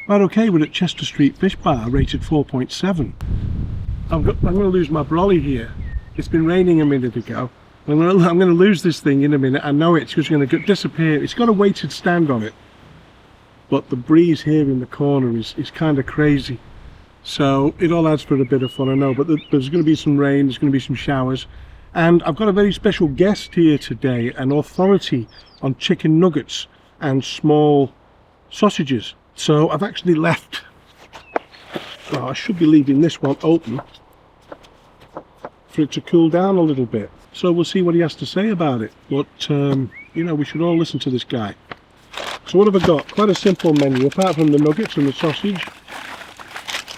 Right, okay, we're at Chester Street Fish Bar, rated 4.7. I'm going to lose my brolly here. It's been raining a minute ago. I'm going to lose this thing in a minute. I know it's just going to disappear. It's got a weighted stand on it, but the breeze here in the corner is kind of crazy. So it all adds for a bit of fun, I know, but there's going to be some rain, there's going to be some showers. And I've got a very special guest here today, an authority on chicken nuggets and small sausages. So I've actually left, well, I should be leaving this one open for it to cool down a little bit. So we'll see what he has to say about it. But, you know, we should all listen to this guy. So what have I got? Quite a simple menu, apart from the nuggets and the sausage.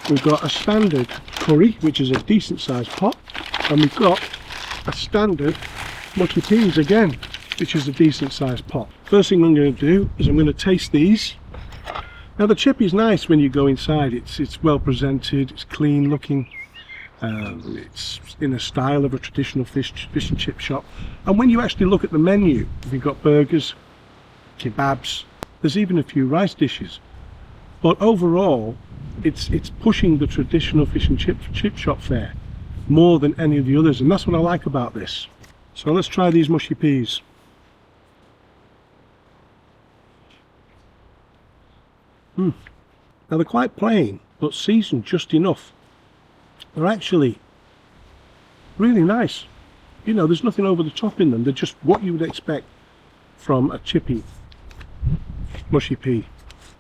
We've got a standard curry, which is a decent sized pot. And we've got a standard mushy peas again, which is a decent sized pot. First thing I'm going to do is I'm going to taste these. Now the chip is nice when you go inside. It's well presented, it's clean looking. It's in a style of a traditional fish and chip shop. And when you actually look at the menu, you've got burgers, kebabs, there's even a few rice dishes. But overall, it's pushing the traditional fish and chip shop fare more than any of the others, and that's what I like about this. So let's try these mushy peas. Now they're quite plain, but seasoned just enough. They're actually really nice. You know, there's nothing over the top in them. They're just what you would expect from a chippy mushy pea.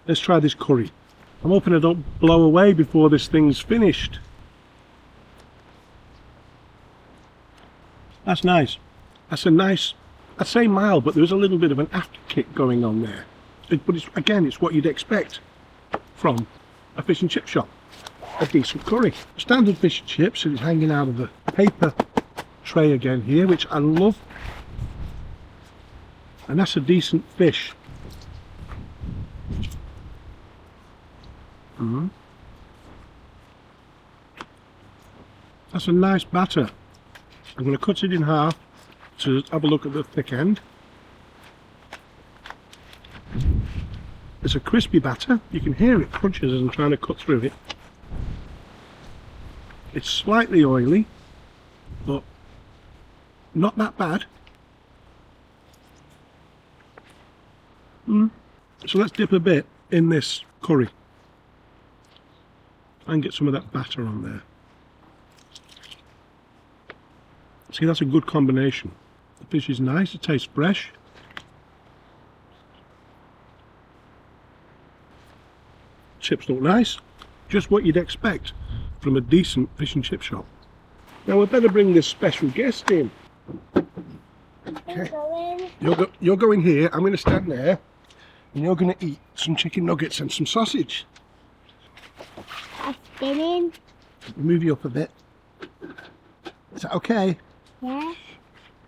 Let's try this curry. I'm hoping I don't blow away before this thing's finished. That's nice. That's a nice, I'd say mild, but there's a little bit of an after kick going on there. But it's what you'd expect from a fish and chip shop. A decent curry. Standard fish and chips, and it's hanging out of the paper tray again here, which I love. And that's a decent fish. That's a nice batter. I'm going to cut it in half to have a look at the thick end. It's a crispy batter. You can hear it crunches as I'm trying to cut through it. It's slightly oily, but not that bad. So let's dip a bit in this curry and get some of that batter on there. See, that's a good combination. The fish is nice, it tastes fresh. Chips look nice, just what you'd expect from a decent fish and chip shop. Now we better bring this special guest in. Okay. You're going here, I'm going to stand there, and you're going to eat some chicken nuggets and some sausage. I'm spinning. Move you up a bit. Is that okay? Yeah.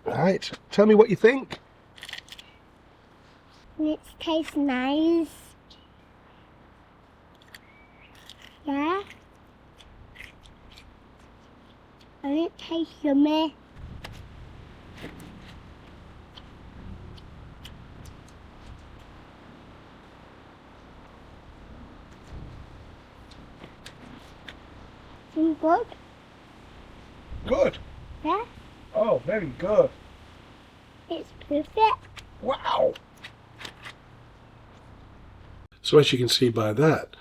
Right, tell me what you think. It tastes nice. Yeah. And it tastes yummy. Good? Good. Yeah. Oh, very good. It's perfect. Wow. So as you can see by that,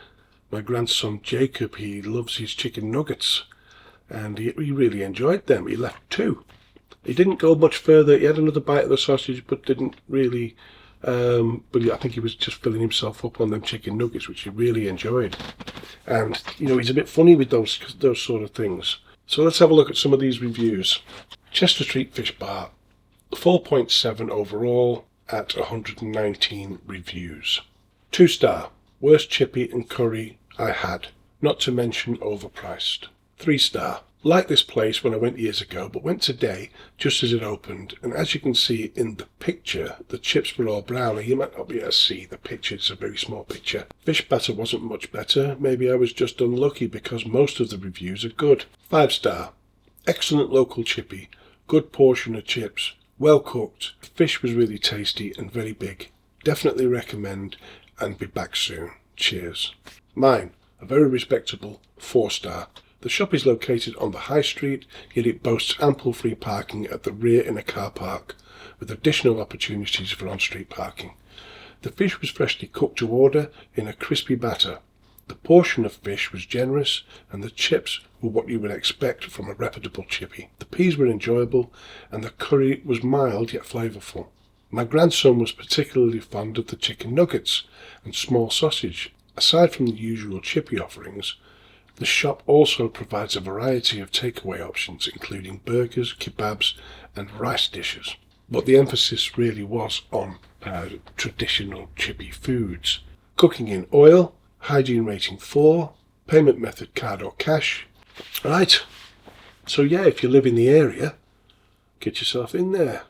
my grandson Jacob, he loves his chicken nuggets, and he really enjoyed them. He left 2. He didn't go much further. He had another bite of the sausage, but didn't really, but I think he was just filling himself up on them chicken nuggets, which he really enjoyed. And, you know, he's a bit funny with those sort of things. So let's have a look at some of these reviews. Chester Street Fish Bar, 4.7 overall at 119 reviews. 2-star, worst chippy and curry I had, not to mention overpriced. 3-star, like this place when I went years ago, but went today just as it opened, and as you can see in the picture, the chips were all brown. You might not be able to see the picture, it's a very small picture. Fish batter wasn't much better. Maybe I was just unlucky because most of the reviews are good. 5-star, excellent local chippy, good portion of chips, well cooked, fish was really tasty and very big. Definitely recommend and be back soon. Cheers. Mine, a very respectable 4-star. The shop is located on the high street, yet it boasts ample free parking at the rear in a car park, with additional opportunities for on-street parking. The fish was freshly cooked to order in a crispy batter. The portion of fish was generous, and the chips were what you would expect from a reputable chippy. The peas were enjoyable, and the curry was mild yet flavourful. My grandson was particularly fond of the chicken nuggets and small sausage. Aside from the usual chippy offerings, the shop also provides a variety of takeaway options, including burgers, kebabs, and rice dishes. But the emphasis really was on traditional chippy foods. Cooking in oil, hygiene rating 4, payment method card or cash. Right, so yeah, if you live in the area, get yourself in there.